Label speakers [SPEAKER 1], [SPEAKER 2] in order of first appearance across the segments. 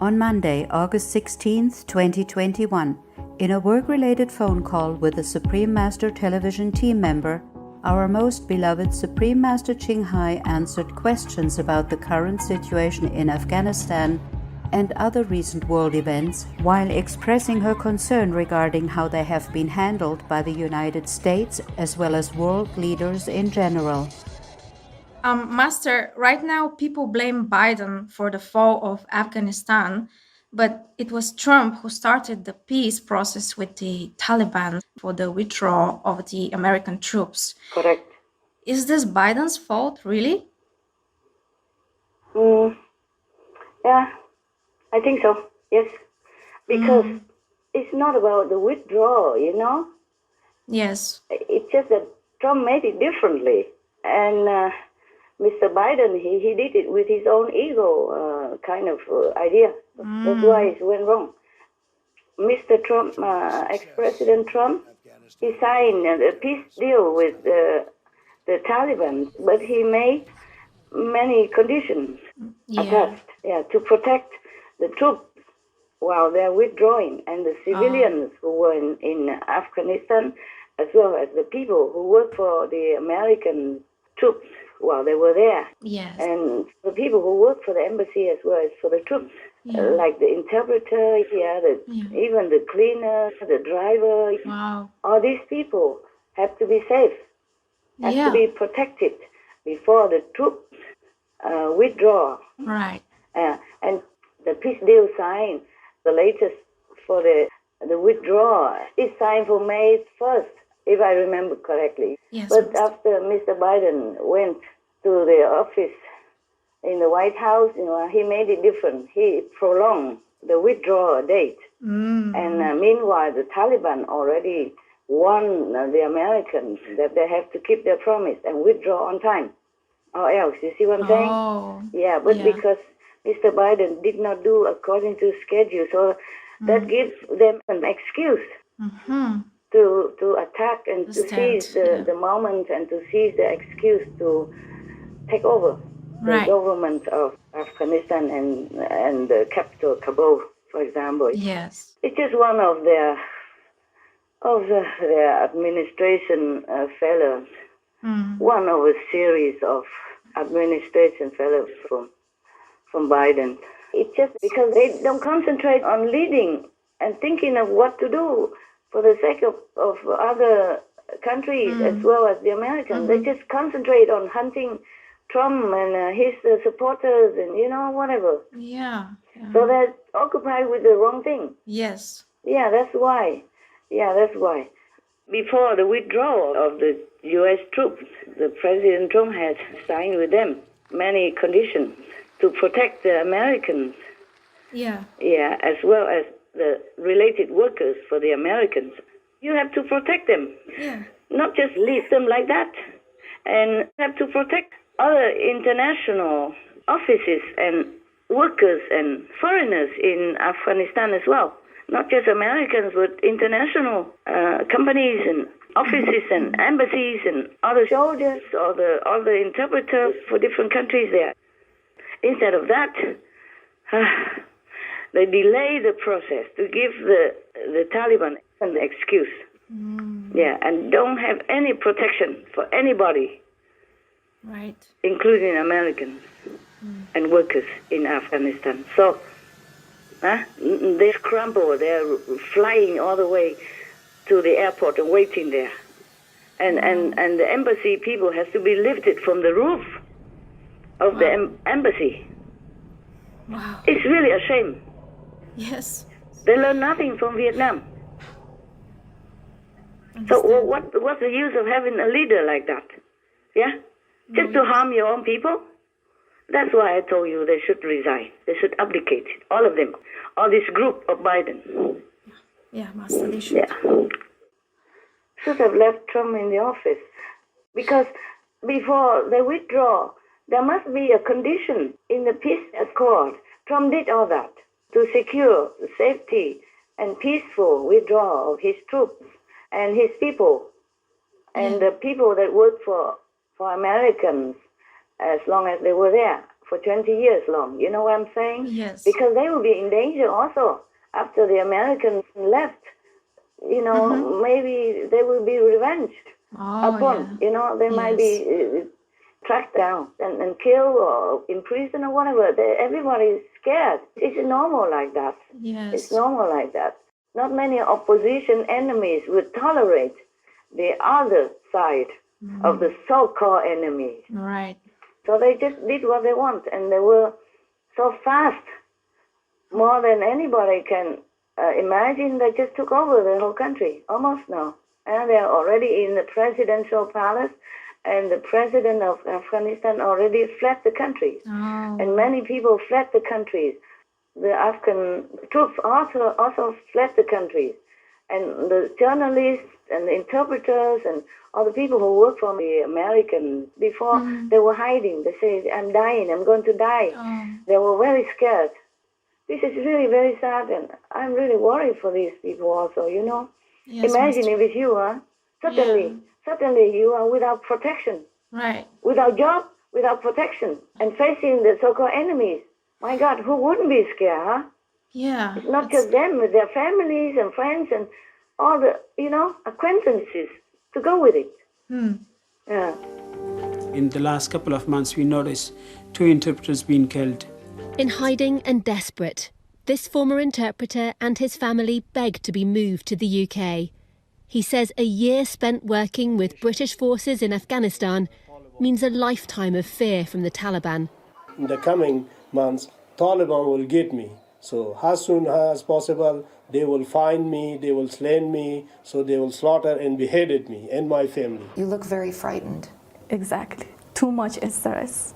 [SPEAKER 1] On Monday, August 16th, 2021, in a work-related phone call with a Supreme Master television team member, our most beloved Supreme Master Ching Hai answered questions about the current situation in Afghanistan and other recent world events while expressing her concern regarding how they have been handled by the United States as well as world leaders in general.
[SPEAKER 2] Master, right now people blame Biden for the fall of Afghanistan, but it was Trump who started the peace process with the Taliban for the withdrawal of the American troops.
[SPEAKER 3] Correct.
[SPEAKER 2] Is this Biden's fault, really?
[SPEAKER 3] Yeah, I think so, yes. Because it's not about the withdrawal,
[SPEAKER 2] Yes.
[SPEAKER 3] It's just that Trump made it differently. And Mr. Biden, he did it with his own ego idea. That's why it went wrong. Mr. Trump, ex-President Trump, he signed a peace deal with the Taliban, but he made many conditions attached to protect the troops while they're withdrawing, and the civilians who were in Afghanistan, as well as the people who work for the American troops while they were there.
[SPEAKER 2] Yes.
[SPEAKER 3] And the people who work for the embassy as well as for the troops, like the interpreter, even the cleaner, the driver.
[SPEAKER 2] Wow.
[SPEAKER 3] All these people have to be safe, have to be protected before the troops withdraw.
[SPEAKER 2] Right.
[SPEAKER 3] And the peace deal signed, the latest for the withdrawal, is signed for May 1st, if I remember correctly.
[SPEAKER 2] Yes,
[SPEAKER 3] but after Mr. Biden went to the office in the White House, he made it different. He prolonged the withdrawal date. And meanwhile, the Taliban already warned the Americans that they have to keep their promise and withdraw on time. Or else, you see what I'm saying? Yeah, but because Mr. Biden did not do according to schedule, so that gives them an excuse to attack and to seize the moment and to seize the excuse to take over the government of Afghanistan and the capital Kabul, for example.
[SPEAKER 2] Yes.
[SPEAKER 3] It's just one of their administration failures. One of a series of administration failures from Biden. It's just because they don't concentrate on leading and thinking of what to do for the sake of other countries as well as the Americans. They just concentrate on hunting Trump and his supporters and, whatever.
[SPEAKER 2] Yeah.
[SPEAKER 3] So they're occupied with the wrong thing.
[SPEAKER 2] Yes.
[SPEAKER 3] Yeah, that's why. Before the withdrawal of the U.S. troops, the President Trump had signed with them many conditions to protect the Americans.
[SPEAKER 2] Yeah.
[SPEAKER 3] Yeah, as well as the related workers for the Americans. You have to protect them.
[SPEAKER 2] Yeah.
[SPEAKER 3] Not just leave them like that. And have to protect other international offices and workers and foreigners in Afghanistan as well. Not just Americans, but international companies and offices and embassies and other soldiers or the interpreters for different countries there. Instead of that, they delay the process to give the Taliban an excuse. Yeah, and don't have any protection for anybody.
[SPEAKER 2] Right.
[SPEAKER 3] Including Americans and workers in Afghanistan. So, they scramble. They're flying all the way to the airport and waiting there. And the embassy people has to be lifted from the roof of the embassy.
[SPEAKER 2] Wow.
[SPEAKER 3] It's really a shame.
[SPEAKER 2] Yes.
[SPEAKER 3] They learn nothing from Vietnam. So what's the use of having a leader like that? Yeah? Just to harm your own people? That's why I told you they should resign. They should abdicate. All of them. All this group of Biden.
[SPEAKER 2] Yeah, Master, they should.
[SPEAKER 3] Yeah. Should have left Trump in the office. Because before they withdraw, there must be a condition in the peace accord. Trump did all that to secure the safety and peaceful withdrawal of his troops and his people and the people that work for Americans as long as they were there for 20 years long. You know what I'm saying?
[SPEAKER 2] Yes.
[SPEAKER 3] Because they will be in danger also after the Americans left. You know, maybe they will be revenged upon. You know, they might be tracked down and killed or in prison or whatever. Everybody is scared. It's normal like that.
[SPEAKER 2] Yes.
[SPEAKER 3] It's normal like that. Not many opposition enemies would tolerate the other side of the so-called enemies.
[SPEAKER 2] Right.
[SPEAKER 3] So they just did what they want, and they were so fast, more than anybody can imagine. They just took over the whole country, almost now. And they're already in the presidential palace, and the president of Afghanistan already fled the country. And many people fled the countries. The Afghan troops also fled the countries. And the journalists and the interpreters and all the people who worked for the Americans before, they were hiding. They say, I'm dying, I'm going to die. They were very scared. This is really very sad, and I'm really worried for these people also, you know.
[SPEAKER 2] Yes,
[SPEAKER 3] imagine if it's you, suddenly you are without protection.
[SPEAKER 2] Right.
[SPEAKER 3] Without job, without protection, and facing the so-called enemies. My God, who wouldn't be scared, huh?
[SPEAKER 2] Yeah.
[SPEAKER 3] It's not just them, but their families and friends and all the, you know, acquaintances to go with it. Yeah.
[SPEAKER 4] In the last couple of months, we noticed 2 interpreters being killed.
[SPEAKER 5] In hiding and desperate, this former interpreter and his family begged to be moved to the UK. He says a year spent working with British forces in Afghanistan means a lifetime of fear from the Taliban.
[SPEAKER 6] In the coming months, Taliban will get me. So as soon as possible, they will find me, they will slay me, so they will slaughter and beheaded me and my family.
[SPEAKER 7] You look very frightened.
[SPEAKER 8] Exactly. Too much stress.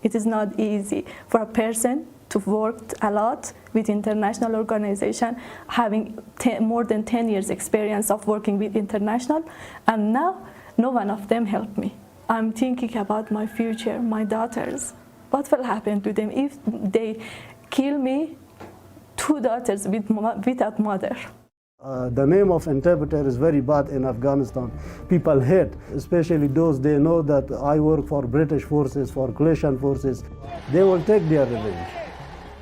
[SPEAKER 8] It is not easy for a person to work a lot with international organization, having more than 10 years experience of working with international, and now no one of them helped me. I'm thinking about my future, my daughters. What will happen to them if they kill me? 2 daughters without mother.
[SPEAKER 9] The name of interpreter is very bad in Afghanistan. People hate, especially those they know that I work for British forces, for coalition forces. They will take their revenge.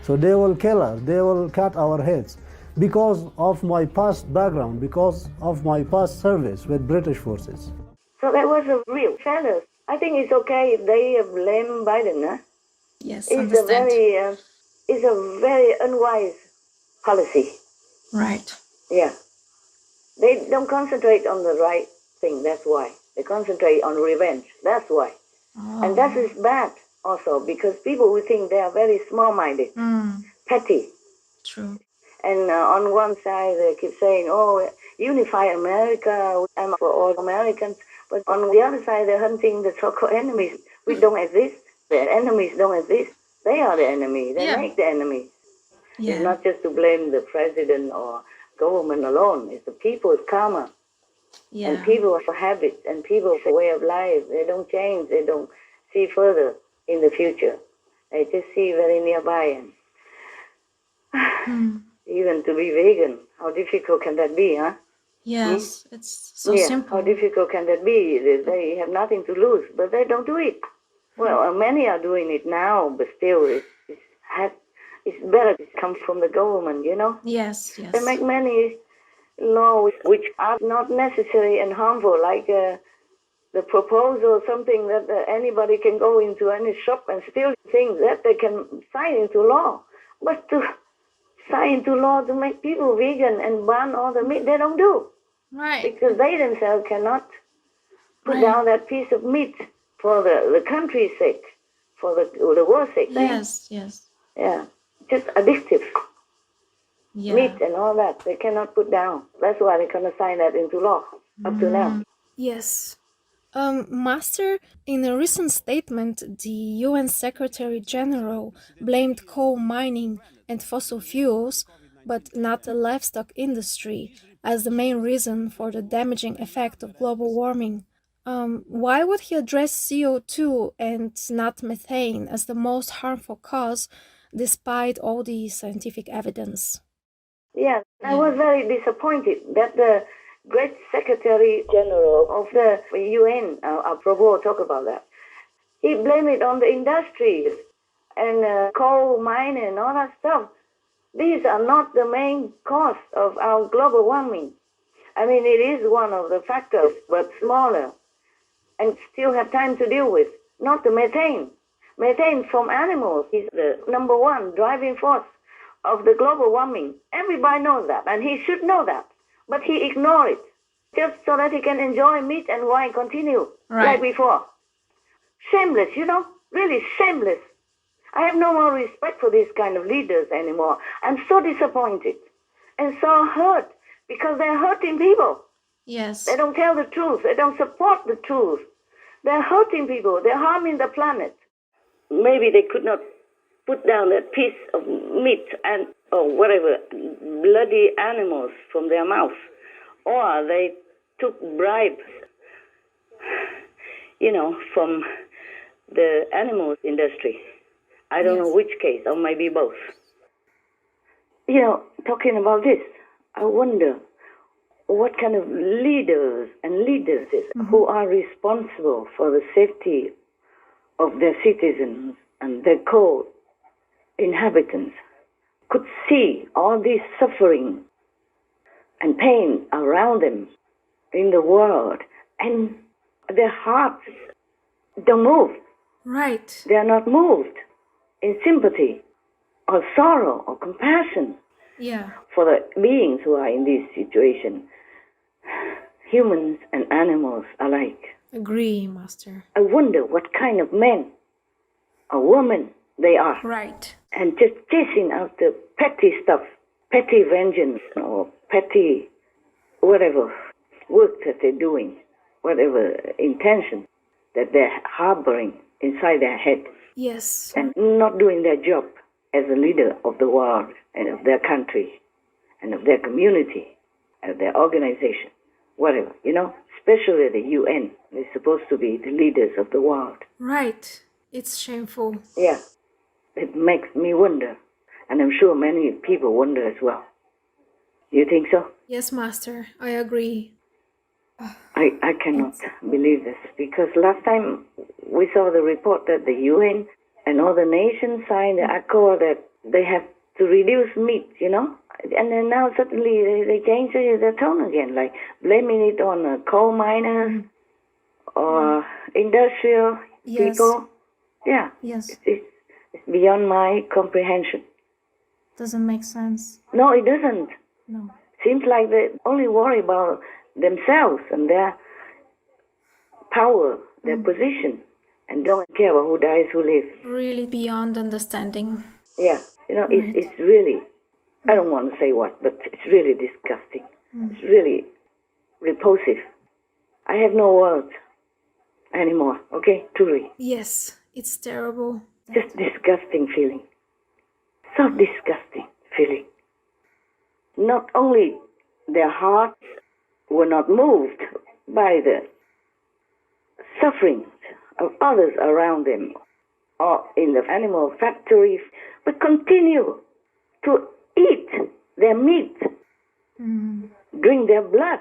[SPEAKER 9] So they will kill us, they will cut our heads because of my past background, because of my past service with British forces.
[SPEAKER 3] So that was a real failure. I think it's okay if they blame Biden, huh?
[SPEAKER 2] Yes,
[SPEAKER 3] It's a very unwise policy.
[SPEAKER 2] Right.
[SPEAKER 3] Yeah. They don't concentrate on the right thing, that's why. They concentrate on revenge, that's why. And that is bad also, because people will think they are very small-minded, petty.
[SPEAKER 2] True.
[SPEAKER 3] And on one side they keep saying, oh, unify America, I'm for all Americans. But on the other side they're hunting the so-called enemies. We don't exist. The enemies don't exist. They are the enemy. They make the enemy.
[SPEAKER 2] Yeah.
[SPEAKER 3] It's not just to blame the president or government alone. It's the people's karma.
[SPEAKER 2] Yeah.
[SPEAKER 3] And people's habits and people's way of life. They don't change. They don't see further in the future. They just see very nearby. And even to be vegan, how difficult can that be, huh?
[SPEAKER 2] Yes, it's so simple.
[SPEAKER 3] How difficult can that be? They have nothing to lose, but they don't do it. Well, many are doing it now, but still it's better to come from the government, you know?
[SPEAKER 2] Yes.
[SPEAKER 3] They make many laws which are not necessary and harmful, like the proposal, something that anybody can go into any shop and steal things that they can sign into law. But to sign into law to make people vegan and ban all the meat, they don't do.
[SPEAKER 2] Right.
[SPEAKER 3] Because they themselves cannot put down that piece of meat for the country's sake, for the world's sake.
[SPEAKER 2] Yes.
[SPEAKER 3] Yeah, just addictive.
[SPEAKER 2] Yeah.
[SPEAKER 3] Meat and all that, they cannot put down. That's why they cannot sign that into law up to now.
[SPEAKER 10] Yes. Master, in a recent statement, the UN Secretary General blamed coal mining and fossil fuels, but not the livestock industry, as the main reason for the damaging effect of global warming. Why would he address CO2 and not methane as the most harmful cause, despite all the scientific evidence?
[SPEAKER 3] Yeah, I was very disappointed that the great Secretary General of the UN, Prabhu, talk about that. He blamed it on the industries. and coal mining and all that stuff. These are not the main cause of our global warming. I mean, it is one of the factors, but smaller, and still have time to deal with. Not the methane. Methane from animals is the number one driving force of the global warming. Everybody knows that, and he should know that. But he ignored it, just so that he can enjoy meat and wine continue like before. Shameless, really shameless. I have no more respect for these kind of leaders anymore. I'm so disappointed and so hurt because they're hurting people.
[SPEAKER 2] Yes.
[SPEAKER 3] They don't tell the truth. They don't support the truth. They're hurting people. They're harming the planet. Maybe they could not put down that piece of meat and or whatever, bloody animals from their mouth. Or they took bribes, from the animals industry. I don't know which case, or maybe both. Talking about this, I wonder what kind of leaders and leadresses who are responsible for the safety of their citizens and their co-inhabitants could see all this suffering and pain around them in the world, and their hearts don't move.
[SPEAKER 2] Right.
[SPEAKER 3] They are not moved in sympathy or sorrow or compassion for the beings who are in this situation. Humans and animals alike.
[SPEAKER 2] Agree, Master.
[SPEAKER 3] I wonder what kind of men or women they are.
[SPEAKER 2] Right.
[SPEAKER 3] And just chasing after petty stuff, petty vengeance or petty whatever work that they're doing, whatever intention that they're harboring inside their head.
[SPEAKER 2] Yes.
[SPEAKER 3] And not doing their job as a leader of the world and of their country and of their community and of their organization, whatever, especially the UN. They're supposed to be the leaders of the world.
[SPEAKER 2] Right. It's shameful.
[SPEAKER 3] Yeah. It makes me wonder. And I'm sure many people wonder as well. You think so?
[SPEAKER 2] Yes, Master. I agree.
[SPEAKER 3] I cannot believe this, because last time we saw the report that the UN and all the nations signed the accord that they have to reduce meat, and then now suddenly they change their tone again, like blaming it on coal miners or industrial people. Yeah.
[SPEAKER 2] Yes.
[SPEAKER 3] It's beyond my comprehension.
[SPEAKER 2] Doesn't make sense.
[SPEAKER 3] No, it doesn't.
[SPEAKER 2] No.
[SPEAKER 3] Seems like they only worry about themselves and their power, their position, and don't care about who dies, who lives.
[SPEAKER 2] Really beyond understanding.
[SPEAKER 3] Yeah, it's really, I don't want to say what, but it's really disgusting. It's really repulsive. I have no words anymore, okay, truly.
[SPEAKER 2] Yes, it's terrible.
[SPEAKER 3] Just disgusting feeling. So disgusting feeling. Not only their hearts were not moved by the sufferings of others around them or in the animal factories, but continue to eat their meat, drink their blood,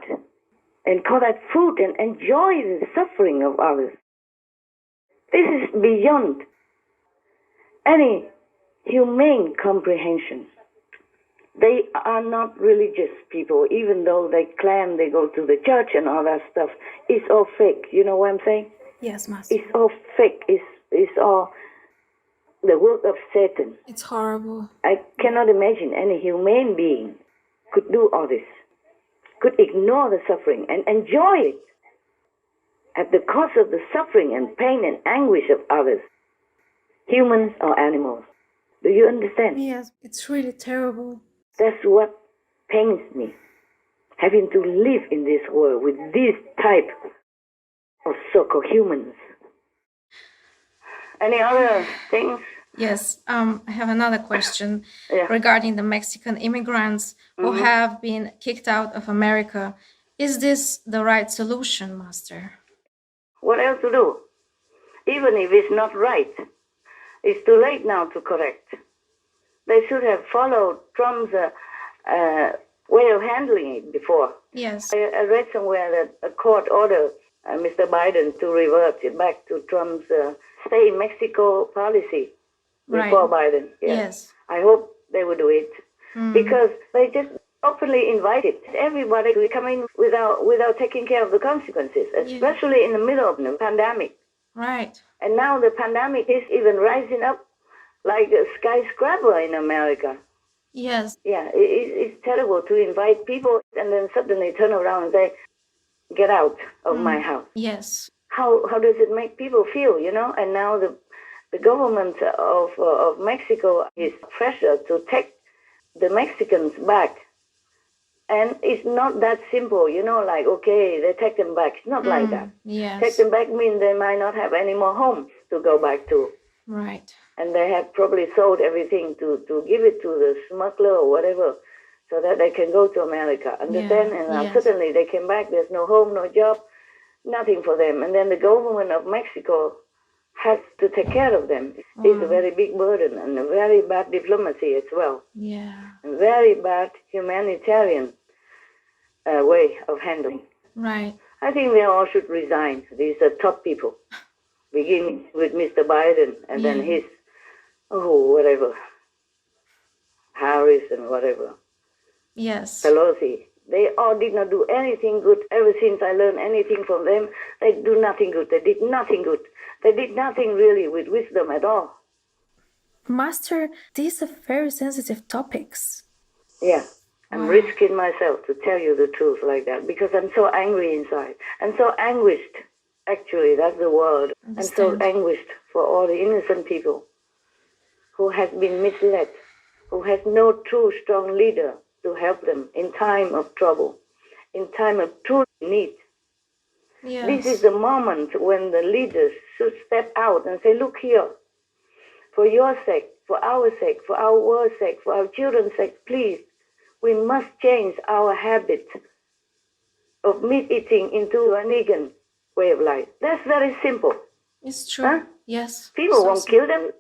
[SPEAKER 3] and call that food and enjoy the suffering of others. This is beyond any humane comprehension. They are not religious people, even though they claim they go to the church and all that stuff. It's all fake. You know what I'm saying?
[SPEAKER 2] Yes, Master.
[SPEAKER 3] It's all fake. It's all the work of Satan.
[SPEAKER 2] It's horrible.
[SPEAKER 3] I cannot imagine any humane being could do all this, could ignore the suffering and enjoy it at the cost of the suffering and pain and anguish of others, humans or animals. Do you understand?
[SPEAKER 2] Yes, it's really terrible.
[SPEAKER 3] That's what pains me, having to live in this world with this type of so-called humans. Any other things?
[SPEAKER 2] Yes, I have another question regarding the Mexican immigrants who have been kicked out of America. Is this the right solution, Master?
[SPEAKER 3] What else to do? Even if it's not right, it's too late now to correct. They should have followed Trump's way of handling it before.
[SPEAKER 2] Yes.
[SPEAKER 3] I read somewhere that a court ordered Mr. Biden to revert it back to Trump's stay in Mexico policy. before Biden.
[SPEAKER 2] Yes.
[SPEAKER 3] I hope they would do it because they just openly invited everybody to come in without taking care of the consequences, especially in the middle of the pandemic.
[SPEAKER 2] Right.
[SPEAKER 3] And now the pandemic is even rising up like a skyscraper in America.
[SPEAKER 2] Yes.
[SPEAKER 3] Yeah, it's terrible to invite people and then suddenly turn around and say, get out of my house.
[SPEAKER 2] Yes.
[SPEAKER 3] How does it make people feel, you know? And now the government of Mexico is pressure to take the Mexicans back. And it's not that simple, you know, like, okay, they take them back. It's not like that.
[SPEAKER 2] Yes.
[SPEAKER 3] Take them back means they might not have any more homes to go back to.
[SPEAKER 2] Right.
[SPEAKER 3] And they have probably sold everything to give it to the smuggler or whatever so that they can go to America. Understand? And now suddenly they came back, there's no home, no job, nothing for them. And then the government of Mexico has to take care of them. It's a very big burden and a very bad diplomacy as well.
[SPEAKER 2] Yeah.
[SPEAKER 3] And very bad humanitarian way of handling.
[SPEAKER 2] Right.
[SPEAKER 3] I think they all should resign. These are top people, beginning with Mr. Biden and then his, whatever, Harris and whatever.
[SPEAKER 2] Yes.
[SPEAKER 3] Pelosi. They all did not do anything good. Ever since I learned anything from them, they do nothing good. They did nothing good. They did nothing really with wisdom at all.
[SPEAKER 2] Master, these are very sensitive topics.
[SPEAKER 3] Yeah. I'm risking myself to tell you the truth like that because I'm so angry inside and so anguished. Actually, that's the word. I'm so anguished for all the innocent people who has been misled, who has no true strong leader to help them in time of trouble, in time of true need.
[SPEAKER 2] Yes.
[SPEAKER 3] This is the moment when the leaders should step out and say, look here, for your sake, for our sake, for our world's sake, for our children's sake, please, we must change our habit of meat eating into a vegan way of life. That's very simple.
[SPEAKER 2] It's true.
[SPEAKER 3] Huh?
[SPEAKER 2] Yes.
[SPEAKER 3] People
[SPEAKER 2] So
[SPEAKER 3] won't kill them,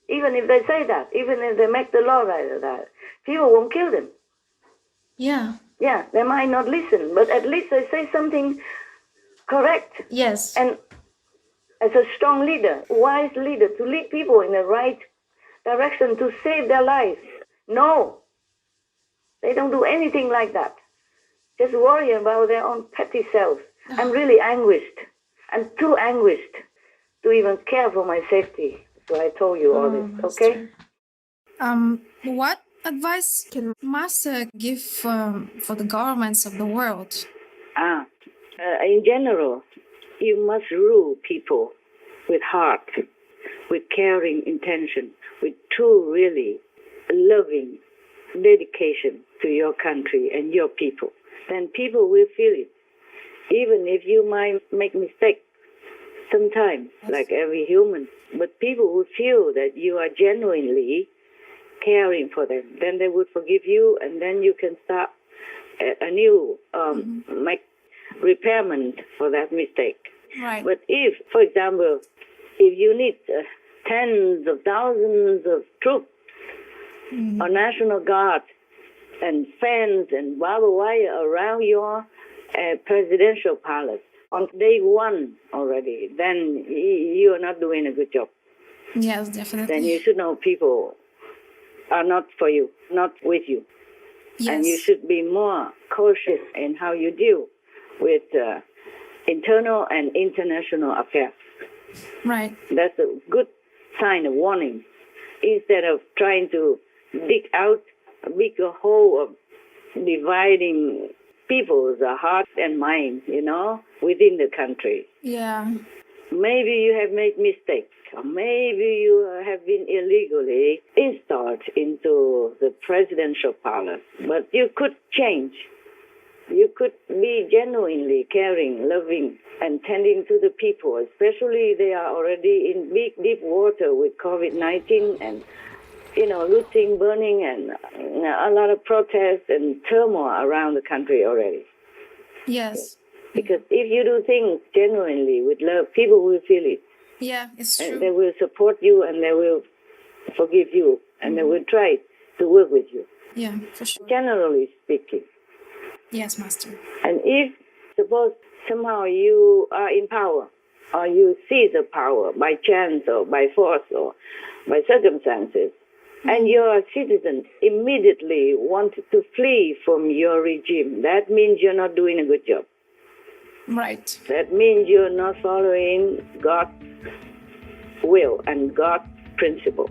[SPEAKER 3] even if they say that, even if they make the law like that. People won't kill them.
[SPEAKER 2] Yeah.
[SPEAKER 3] Yeah, they might not listen, but at least they say something correct.
[SPEAKER 2] Yes.
[SPEAKER 3] And as a strong leader, wise leader, to lead people in the right direction, to save their lives. No. They don't do anything like that. Just worry about their own petty selves. I'm really anguished. I'm too anguished to even care for my safety. So I told you all this, okay?
[SPEAKER 10] What advice can Master give for the governments of the world?
[SPEAKER 3] In general, you must rule people with heart, with caring intention, with true, really loving dedication to your country and your people. Then people will feel it. Even if you might make mistakes sometimes, like every human, but people will feel that you are genuinely caring for them. Then they would forgive you, and then you can start a new make repairment for that mistake.
[SPEAKER 10] Right.
[SPEAKER 3] But if, for example, if you need tens of thousands of troops or National Guard and fence and barbed wire around your presidential palace on day one already, then you are not doing a good job.
[SPEAKER 10] Yes, definitely.
[SPEAKER 3] Then you should know people are not for you, not with you.
[SPEAKER 10] Yes.
[SPEAKER 3] And you should be more cautious in how you deal with internal and international affairs.
[SPEAKER 10] Right.
[SPEAKER 3] That's a good sign of warning. Instead of trying to dig out a bigger hole of dividing people's hearts and minds, you know, within the country.
[SPEAKER 10] Yeah.
[SPEAKER 3] Maybe you have made mistakes, or maybe you have been illegally installed into the presidential palace, but you could change. You could be genuinely caring, loving, and tending to the people, especially they are already in big, deep water with COVID-19 and, you know, looting, burning, and a lot of protests and turmoil around the country already.
[SPEAKER 10] Yes.
[SPEAKER 3] Because if you do things genuinely with love, people will feel it.
[SPEAKER 10] Yeah, it's true.
[SPEAKER 3] And they will support you and they will forgive you and they will try to work with you.
[SPEAKER 10] Yeah, for sure.
[SPEAKER 3] Generally speaking.
[SPEAKER 10] Yes, Master.
[SPEAKER 3] And if, suppose, somehow you are in power, or you seize the power by chance or by force or by circumstances, and your citizens immediately want to flee from your regime, that means you're not doing a good job.
[SPEAKER 2] Right.
[SPEAKER 3] That means you're not following God's will and God's principle.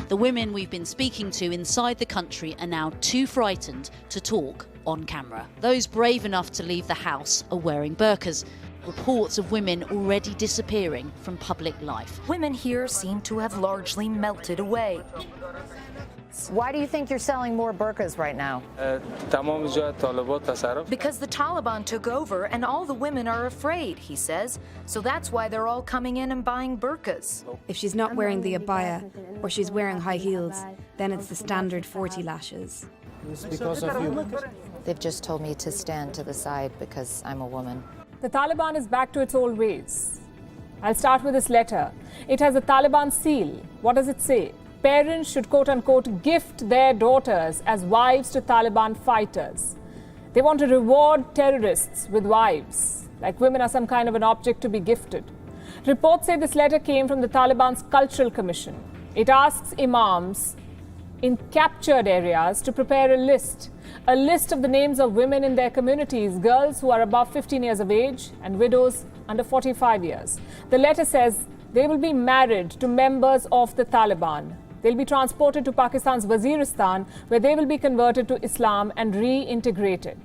[SPEAKER 7] The women we've been speaking to inside the country are now too frightened to talk on camera. Those brave enough to leave the house are wearing burqas. Reports of women already disappearing from public life.
[SPEAKER 11] Women here seem to have largely melted away.
[SPEAKER 12] Why do you think you're selling more burqas right now?
[SPEAKER 11] Because the Taliban took over and all the women are afraid, he says. So that's why they're all coming in and buying burqas.
[SPEAKER 13] If she's not wearing the abaya or she's wearing high heels, then it's the standard 40 lashes.
[SPEAKER 6] It's because of you.
[SPEAKER 12] They've just told me to stand to the side because I'm a woman.
[SPEAKER 14] The Taliban is back to its old ways. I'll start with this letter. It has a Taliban seal. What does it say? Parents should quote-unquote gift their daughters as wives to Taliban fighters. They want to reward terrorists with wives, like women are some kind of an object to be gifted. Reports say this letter came from the Taliban's Cultural Commission. It asks imams in captured areas to prepare a list of the names of women in their communities, girls who are above 15 years of age and widows under 45 years. The letter says they will be married to members of the Taliban. They'll be transported to Pakistan's Waziristan, where they will be converted to Islam and reintegrated.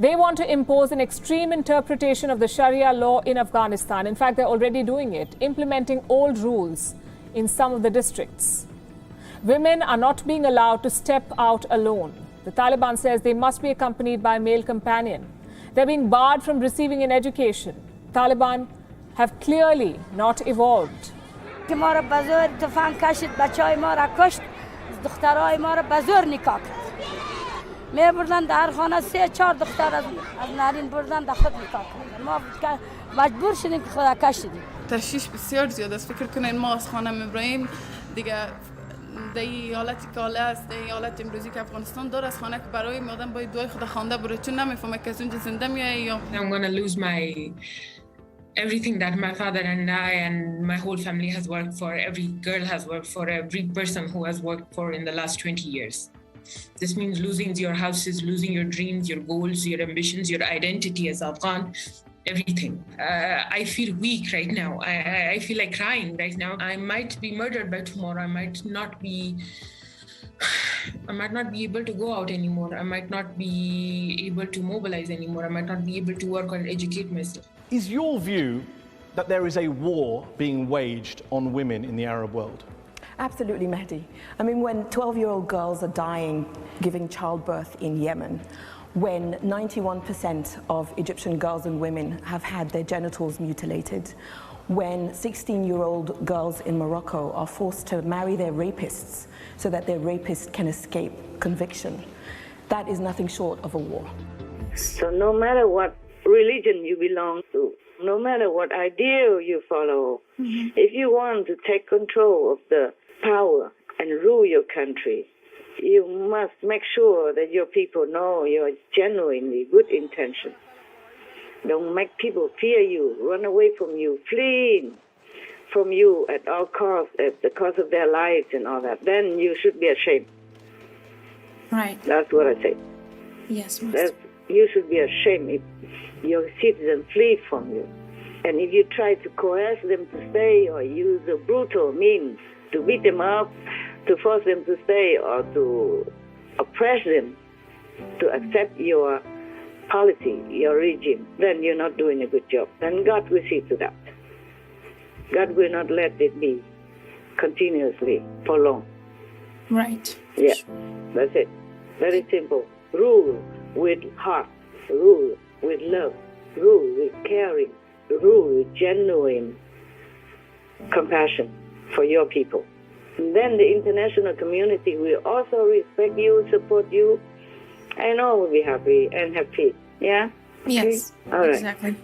[SPEAKER 14] They want to impose an extreme interpretation of the Sharia law in Afghanistan. In fact, they're already doing it, implementing old rules in some of the districts. Women are not being allowed to step out alone. The Taliban says they must be accompanied by a male companion. They're being barred from receiving an education. Taliban have clearly not evolved.
[SPEAKER 15] ما را بزور تفنگ کشید بچهای ما را کشت دخترای ما را بزور نکاح کرد میبردن در خانه 3-4 دختر از نارین بردن در خود نکاح کردن ما مجبور شدیم که خدا کشیدیم
[SPEAKER 16] تشویش بسیار زیاد است فکر کنین ما از خانه میبریم دیگه دی حالتی که حاله است دی حالت امروزی که افغانستان داره از خانه که برای آدم باید دعای خدا خوانده بره چون نمیفهمه که از اونجا زنده میایه یا
[SPEAKER 17] I'm going to lose my everything that my father and I and my whole family has worked for, every girl has worked for, every person who has worked for in the last 20 years. This means losing your houses, losing your dreams, your goals, your ambitions, your identity as Afghan, everything. I feel weak right now. I feel like crying right now. I might be murdered by tomorrow. I might not be able to go out anymore. I might not be able to mobilize anymore. I might not be able to work or educate myself.
[SPEAKER 18] Is your view that there is a war being waged on women in the Arab world?
[SPEAKER 19] Absolutely, Mehdi. I mean, when 12-year-old girls are dying giving childbirth in Yemen, when 91% of Egyptian girls and women have had their genitals mutilated, when 16-year-old girls in Morocco are forced to marry their rapists so that their rapists can escape conviction, that is nothing short of a war.
[SPEAKER 3] So no matter what religion you belong to, no matter what ideal you follow, if you want to take control of the power and rule your country, you must make sure that your people know your genuinely good intention. Don't make people fear you, run away from you, flee from you at all costs, at the cost of their lives and all that. Then you should be ashamed.
[SPEAKER 2] Right.
[SPEAKER 3] That's what I say.
[SPEAKER 2] Yes, Master.
[SPEAKER 3] You should be ashamed if your citizens flee from you. And if you try to coerce them to stay or use a brutal means to beat them up, to force them to stay or to oppress them to accept your policy, your regime, then you're not doing a good job. Then God will see to that. God will not let it be continuously for long.
[SPEAKER 2] Right.
[SPEAKER 3] Yeah, that's it. Very simple. Rule with heart, rule with love, rule with caring, rule with genuine compassion for your people. And then the international community will also respect you, support you, and all will be happy and have peace. Yeah?
[SPEAKER 2] Yes,
[SPEAKER 3] okay? All right.
[SPEAKER 2] exactly.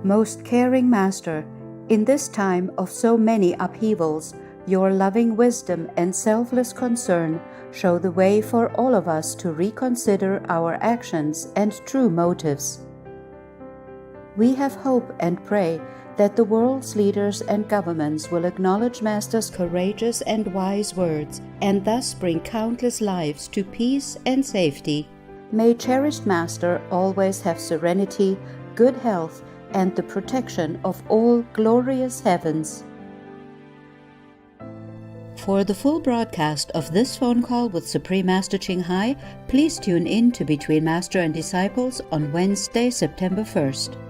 [SPEAKER 1] Most caring Master, in this time of so many upheavals, your loving wisdom and selfless concern show the way for all of us to reconsider our actions and true motives. We have hope and pray that the world's leaders and governments will acknowledge Master's courageous and wise words and thus bring countless lives to peace and safety. May cherished Master always have serenity, good health, and the protection of all glorious heavens. For the full broadcast of this phone call with Supreme Master Ching Hai, please tune in to Between Master and Disciples on Wednesday, September 1st.